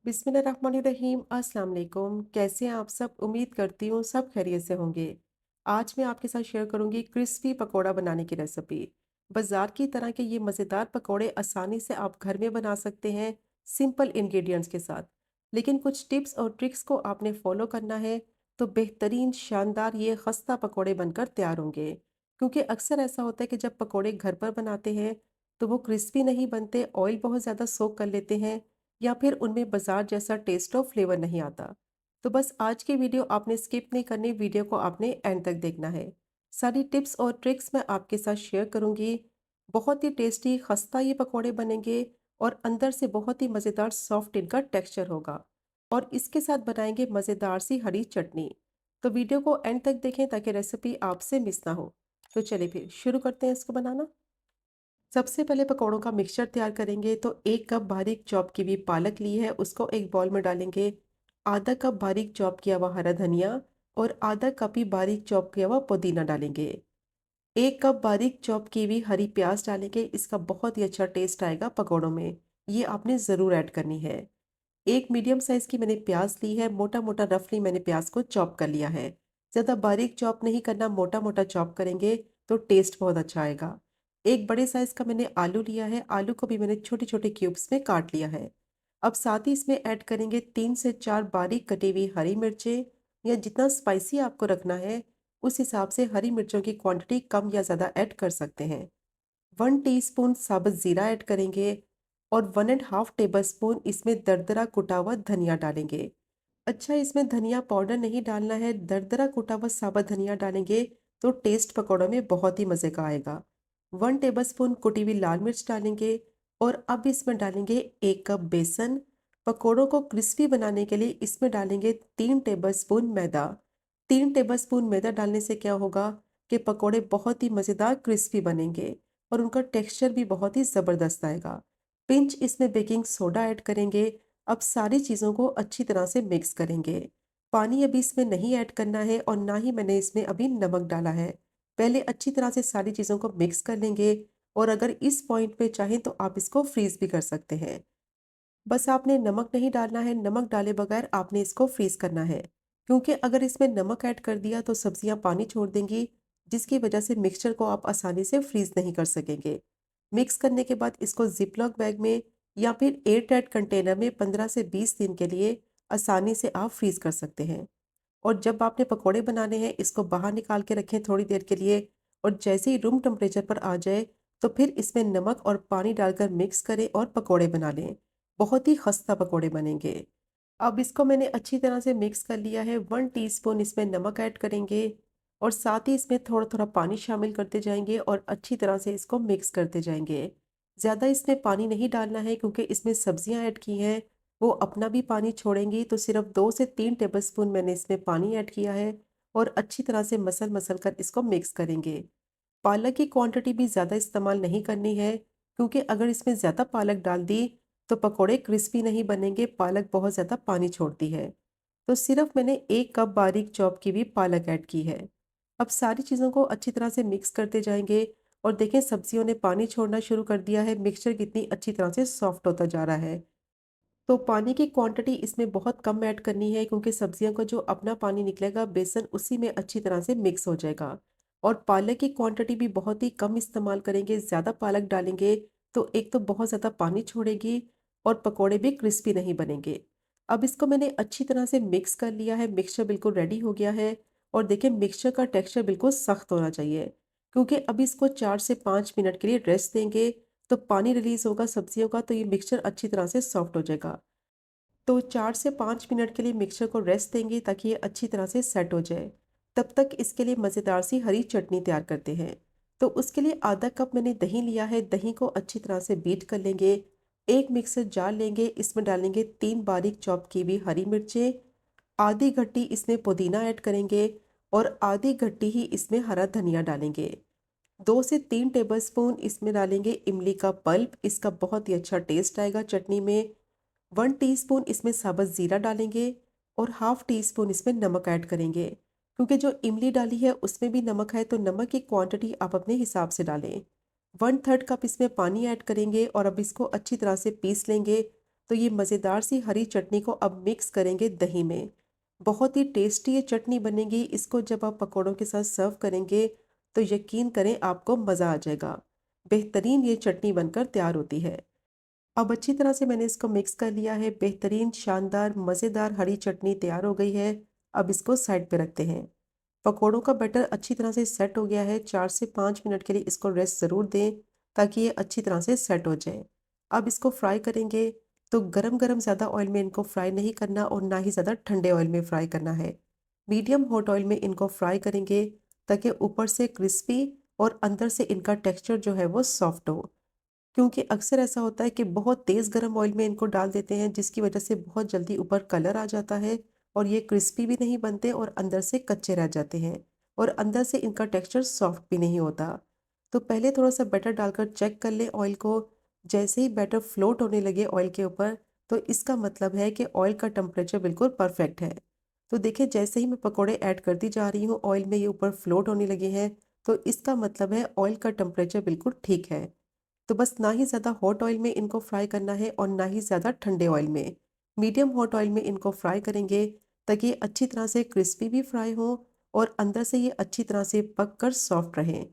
बिस्मिल्लाहिर्रहमानिर्रहीम। अस्सलाम वालेकुम। कैसे हैं आप सब? उम्मीद करती हूँ सब खैरियत से होंगे। आज मैं आपके साथ शेयर करूंगी क्रिस्पी पकोड़ा बनाने की रेसिपी। बाजार की तरह के ये मज़ेदार पकोड़े आसानी से आप घर में बना सकते हैं, सिंपल इंग्रेडिएंट्स के साथ। लेकिन कुछ टिप्स और ट्रिक्स को आपने फॉलो करना है तो बेहतरीन शानदार ये खस्ता पकोड़े बनकर तैयार होंगे। क्योंकि अक्सर ऐसा होता है कि जब पकोड़े घर पर बनाते हैं तो वो क्रिस्पी नहीं बनते, ऑयल बहुत ज़्यादा सोक कर लेते हैं या फिर उनमें बाजार जैसा टेस्ट और फ्लेवर नहीं आता। तो बस आज की वीडियो आपने स्किप नहीं करनी, वीडियो को आपने एंड तक देखना है। सारी टिप्स और ट्रिक्स मैं आपके साथ शेयर करूंगी। बहुत ही टेस्टी खस्ता ये पकोड़े बनेंगे और अंदर से बहुत ही मज़ेदार सॉफ्ट इनका टेक्सचर होगा। और इसके साथ बनाएंगे मज़ेदार सी हरी चटनी। तो वीडियो को एंड तक देखें ताकि रेसिपी आपसे मिस ना हो। तो चलिए फिर शुरू करते हैं इसको बनाना। सबसे पहले पकौड़ों का मिक्सचर तैयार करेंगे तो 1 कप बारीक चॉप की हुई पालक ली है, उसको एक बाउल में डालेंगे। आधा कप बारीक चॉप किया हुआ हरा धनिया और आधा कप ही बारीक चॉप किया हुआ पुदीना डालेंगे। 1 कप बारीक चॉप की हुई हरी प्याज डालेंगे, इसका बहुत ही अच्छा टेस्ट आएगा पकौड़ों में। ये आपने ज़रूर ऐड करनी है। एक मीडियम साइज़ की मैंने प्याज ली है, मोटा मोटा रफली मैंने प्याज को चॉप कर लिया है। ज़्यादा बारीक चॉप नहीं करना, मोटा मोटा चॉप करेंगे तो टेस्ट बहुत अच्छा आएगा। एक बड़े साइज़ का मैंने आलू लिया है, आलू को भी मैंने छोटे छोटे क्यूब्स में काट लिया है। अब साथ ही इसमें ऐड करेंगे 3 से 4 बारीक कटी हुई हरी मिर्चें, या जितना स्पाइसी आपको रखना है उस हिसाब से हरी मिर्चों की क्वांटिटी कम या ज़्यादा ऐड कर सकते हैं। 1 टीस्पून साबुत ज़ीरा ऐड करेंगे और 1.5 टेबल स्पून इसमें दरदरा कुटा हुआ धनिया डालेंगे। अच्छा, इसमें धनिया पाउडर नहीं डालना है, दरदरा कुटा हुआ साबुत धनिया डालेंगे तो टेस्ट पकौड़ों में बहुत ही मज़े का आएगा। 1 टेबल स्पून कुटी हुई लाल मिर्च डालेंगे और अब इसमें डालेंगे 1 कप बेसन। पकौड़ों को क्रिस्पी बनाने के लिए इसमें डालेंगे 3 टेबल स्पून मैदा। 3 टेबल स्पून मैदा डालने से क्या होगा कि पकौड़े बहुत ही मज़ेदार क्रिस्पी बनेंगे और उनका टेक्सचर भी बहुत ही ज़बरदस्त आएगा। पिंच इसमें बेकिंग सोडा ऐड करेंगे। अब सारी चीज़ों को अच्छी तरह से मिक्स करेंगे। पानी अभी इसमें नहीं ऐड करना है और ना ही मैंने इसमें अभी नमक डाला है। पहले अच्छी तरह से सारी चीज़ों को मिक्स कर लेंगे और अगर इस पॉइंट पे चाहें तो आप इसको फ्रीज़ भी कर सकते हैं। बस आपने नमक नहीं डालना है, नमक डाले बगैर आपने इसको फ्रीज़ करना है। क्योंकि अगर इसमें नमक ऐड कर दिया तो सब्जियां पानी छोड़ देंगी, जिसकी वजह से मिक्सचर को आप आसानी से फ्रीज़ नहीं कर सकेंगे। मिक्स करने के बाद इसको ज़िप-लॉक बैग में या फिर एयर टाइट कंटेनर में 15 से 20 दिन के लिए आसानी से आप फ्रीज़ कर सकते हैं। और जब आपने पकोड़े बनाने हैं इसको बाहर निकाल के रखें थोड़ी देर के लिए, और जैसे ही रूम टेम्परेचर पर आ जाए तो फिर इसमें नमक और पानी डालकर मिक्स करें और पकोड़े बना लें। बहुत ही खस्ता पकोड़े बनेंगे। अब इसको मैंने अच्छी तरह से मिक्स कर लिया है। 1 टीस्पून इसमें नमक ऐड करेंगे और साथ ही इसमें थोड़ा थोड़ा पानी शामिल करते जाएंगे और अच्छी तरह से इसको मिक्स करते जाएंगे। ज़्यादा इसमें पानी नहीं डालना है क्योंकि इसमें सब्जियां ऐड की हैं, वो अपना भी पानी छोड़ेंगी। तो सिर्फ 2 से 3 टेबलस्पून मैंने इसमें पानी ऐड किया है और अच्छी तरह से मसल मसल कर इसको मिक्स करेंगे। पालक की क्वांटिटी भी ज़्यादा इस्तेमाल नहीं करनी है क्योंकि अगर इसमें ज़्यादा पालक डाल दी तो पकोड़े क्रिस्पी नहीं बनेंगे, पालक बहुत ज़्यादा पानी छोड़ती है। तो सिर्फ मैंने 1 कप बारीक चॉप की हुई पालक ऐड की है। अब सारी चीज़ों को अच्छी तरह से मिक्स करते जाएंगे और देखें सब्जियों ने पानी छोड़ना शुरू कर दिया है, मिक्सचर कितनी अच्छी तरह से सॉफ्ट होता जा रहा है। तो पानी की क्वांटिटी इसमें बहुत कम ऐड करनी है क्योंकि सब्जियों का जो अपना पानी निकलेगा बेसन उसी में अच्छी तरह से मिक्स हो जाएगा। और पालक की क्वांटिटी भी बहुत ही कम इस्तेमाल करेंगे, ज़्यादा पालक डालेंगे तो एक तो बहुत ज़्यादा पानी छोड़ेगी और पकोड़े भी क्रिस्पी नहीं बनेंगे। अब इसको मैंने अच्छी तरह से मिक्स कर लिया है, मिक्सचर बिल्कुल रेडी हो गया है। और देखिए मिक्सचर का टेक्सचर बिल्कुल सख्त होना चाहिए क्योंकि अब इसको 4 से 5 मिनट के लिए रेस्ट देंगे तो पानी रिलीज होगा सब्जियों का, तो ये मिक्सचर अच्छी तरह से सॉफ्ट हो जाएगा। तो 4 से 5 मिनट के लिए मिक्सचर को रेस्ट देंगे ताकि ये अच्छी तरह से सेट हो जाए। तब तक इसके लिए मज़ेदार सी हरी चटनी तैयार करते हैं। तो उसके लिए आधा कप मैंने दही लिया है, दही को अच्छी तरह से बीट कर लेंगे। एक मिक्सर जार लेंगे, इसमें डालेंगे 3 बारीक चॉप की हुई हरी मिर्चें, आधी गट्टी इसमें पुदीना ऐड करेंगे और आधी गट्टी ही इसमें हरा धनिया डालेंगे। 2 से 3 टेबलस्पून इसमें डालेंगे इमली का पल्प, इसका बहुत ही अच्छा टेस्ट आएगा चटनी में। 1 टीस्पून इसमें साबुत ज़ीरा डालेंगे और हाफ टी स्पून इसमें नमक ऐड करेंगे। क्योंकि जो इमली डाली है उसमें भी नमक है तो नमक की क्वांटिटी आप अपने हिसाब से डालें। 1/3 कप इसमें पानी ऐड करेंगे और अब इसको अच्छी तरह से पीस लेंगे। तो ये मज़ेदार सी हरी चटनी को अब मिक्स करेंगे दही में। बहुत ही टेस्टी ये चटनी बनेगी, इसको जब आप पकौड़ों के साथ सर्व करेंगे तो यकीन करें आपको मज़ा आ जाएगा। बेहतरीन ये चटनी बनकर तैयार होती है। अब अच्छी तरह से मैंने इसको मिक्स कर लिया है, बेहतरीन शानदार मज़ेदार हरी चटनी तैयार हो गई है। अब इसको साइड पे रखते हैं। पकोड़ों का बैटर अच्छी तरह से सेट हो गया है, 4 से 5 मिनट के लिए इसको रेस्ट ज़रूर दें ताकि ये अच्छी तरह से सेट हो जाए। अब इसको फ्राई करेंगे तो गरम-गरम ज़्यादा ऑयल में इनको फ्राई नहीं करना और ना ही ज़्यादा ठंडे ऑयल में फ्राई करना है। मीडियम हॉट ऑयल में इनको फ्राई करेंगे ताकि ऊपर से क्रिस्पी और अंदर से इनका टेक्सचर जो है वो सॉफ्ट हो। क्योंकि अक्सर ऐसा होता है कि बहुत तेज़ गरम ऑयल में इनको डाल देते हैं जिसकी वजह से बहुत जल्दी ऊपर कलर आ जाता है और ये क्रिस्पी भी नहीं बनते और अंदर से कच्चे रह जाते हैं और अंदर से इनका टेक्सचर सॉफ्ट भी नहीं होता। तो पहले थोड़ा सा बैटर डालकर चेक कर लें ऑयल को। जैसे ही बैटर फ्लोट होने लगे ऑयल के ऊपर तो इसका मतलब है कि ऑयल का टेम्परेचर बिल्कुल परफेक्ट है। तो देखिए जैसे ही मैं पकोड़े ऐड करती जा रही हूँ ऑयल में ये ऊपर फ्लोट होने लगे हैं, तो इसका मतलब है ऑयल का टेम्परेचर बिल्कुल ठीक है। तो बस ना ही ज़्यादा हॉट ऑयल में इनको फ्राई करना है और ना ही ज़्यादा ठंडे ऑयल में। मीडियम हॉट ऑयल में इनको फ्राई करेंगे ताकि ये अच्छी तरह से क्रिस्पी भी फ्राई हो और अंदर से ये अच्छी तरह से पक कर सॉफ्ट रहें।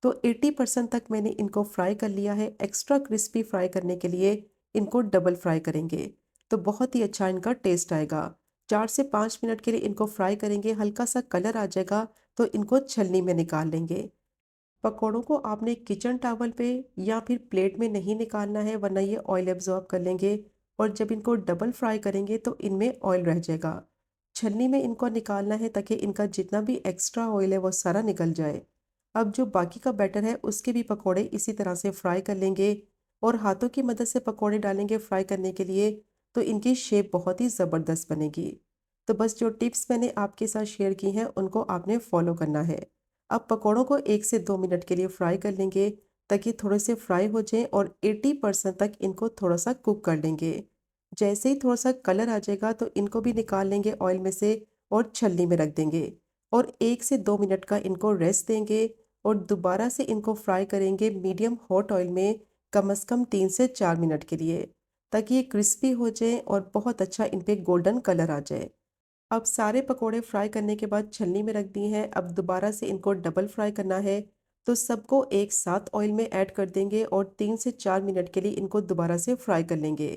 तो 80% तक मैंने इनको फ्राई कर लिया है। एक्स्ट्रा क्रिस्पी फ्राई करने के लिए इनको डबल फ्राई करेंगे तो बहुत ही अच्छा इनका टेस्ट आएगा। 4 से 5 मिनट के लिए इनको फ्राई करेंगे, हल्का सा कलर आ जाएगा तो इनको छलनी में निकाल लेंगे। पकौड़ों को आपने किचन टॉवल पे या फिर प्लेट में नहीं निकालना है वरना ये ऑयल एब्जॉर्ब कर लेंगे और जब इनको डबल फ्राई करेंगे तो इनमें ऑयल रह जाएगा। छलनी में इनको निकालना है ताकि इनका जितना भी एक्स्ट्रा ऑयल है वो सारा निकल जाए। अब जो बाकी का बैटर है उसके भी पकौड़े इसी तरह से फ्राई कर लेंगे और हाथों की मदद से पकौड़े डालेंगे फ्राई करने के लिए तो इनकी शेप बहुत ही ज़बरदस्त बनेगी। तो बस जो टिप्स मैंने आपके साथ शेयर की हैं उनको आपने फॉलो करना है। अब पकौड़ों को 1 से 2 मिनट के लिए फ्राई कर लेंगे ताकि थोड़े से फ्राई हो जाएं और 80% तक इनको थोड़ा सा कुक कर लेंगे। जैसे ही थोड़ा सा कलर आ जाएगा तो इनको भी निकाल लेंगे ऑयल में से और छलनी में रख देंगे और 1 से 2 मिनट का इनको रेस्ट देंगे और दोबारा से इनको फ्राई करेंगे मीडियम हॉट ऑयल में कम से कम 3 से 4 मिनट के लिए ताकि ये क्रिस्पी हो जाए और बहुत अच्छा इन पे गोल्डन कलर आ जाए। अब सारे पकोड़े फ्राई करने के बाद छलनी में रख दिए हैं। अब दोबारा से इनको डबल फ्राई करना है तो सबको एक साथ ऑयल में ऐड कर देंगे और 3 से 4 मिनट के लिए इनको दोबारा से फ्राई कर लेंगे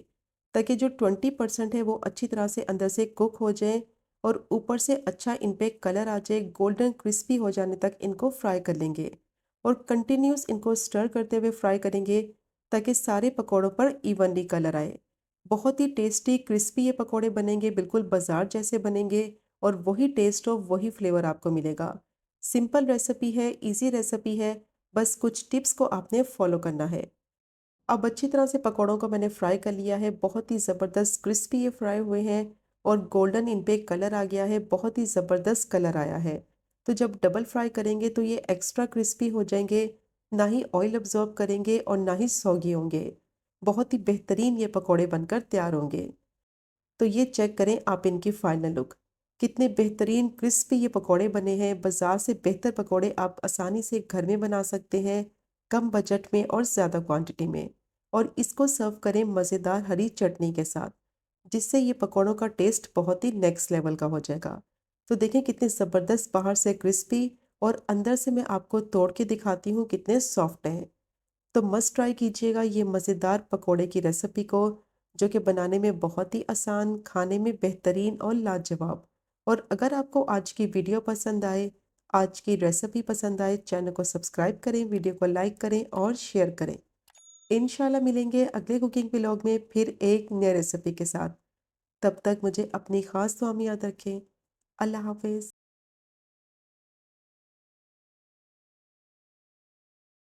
ताकि जो 20% है वो अच्छी तरह से अंदर से कुक हो जाए और ऊपर से अच्छा इन पे कलर आ जाए। गोल्डन क्रिस्पी हो जाने तक इनको फ्राई कर लेंगे और कंटिन्यूस इनको स्टर करते हुए फ्राई करेंगे ताकि सारे पकौड़ों पर इवनली कलर आए। बहुत ही टेस्टी क्रिस्पी ये पकोड़े बनेंगे, बिल्कुल बाजार जैसे बनेंगे और वही टेस्ट और वही फ्लेवर आपको मिलेगा। सिंपल रेसिपी है, इजी रेसिपी है, बस कुछ टिप्स को आपने फॉलो करना है। अब अच्छी तरह से पकौड़ों को मैंने फ्राई कर लिया है, बहुत ही ज़बरदस्त क्रिस्पी ये फ्राई हुए हैं और गोल्डन इन पे कलर आ गया है, बहुत ही ज़बरदस्त कलर आया है। तो जब डबल फ्राई करेंगे तो ये एक्स्ट्रा क्रिस्पी हो जाएंगे, ना ही ऑयल अब्जॉर्ब करेंगे और ना ही सौगी होंगे। बहुत ही बेहतरीन ये पकौड़े बनकर तैयार होंगे। तो ये चेक करें आप इनकी फाइनल लुक। कितने बेहतरीन क्रिस्पी ये पकोड़े बने हैं। बाजार से बेहतर पकोड़े आप आसानी से घर में बना सकते हैं, कम बजट में और ज़्यादा क्वांटिटी में। और इसको सर्व करें मज़ेदार हरी चटनी के साथ, जिससे ये पकोड़ों का टेस्ट बहुत ही नेक्स्ट लेवल का हो जाएगा। तो देखें कितने ज़बरदस्त बाहर से क्रिस्पी और अंदर से मैं आपको तोड़ के दिखाती हूँ कितने सॉफ्ट हैं। तो मस्ट ट्राई कीजिएगा ये मज़ेदार पकोड़े की रेसिपी को, जो कि बनाने में बहुत ही आसान, खाने में बेहतरीन और लाजवाब। और अगर आपको आज की वीडियो पसंद आए, आज की रेसिपी पसंद आए, चैनल को सब्सक्राइब करें, वीडियो को लाइक करें और शेयर करें। इंशाल्लाह मिलेंगे अगले कुकिंग व्लॉग में फिर एक नई रेसिपी के साथ। तब तक मुझे अपनी ख़ास दुआ में याद रखें। अल्लाह हाफ़िज़।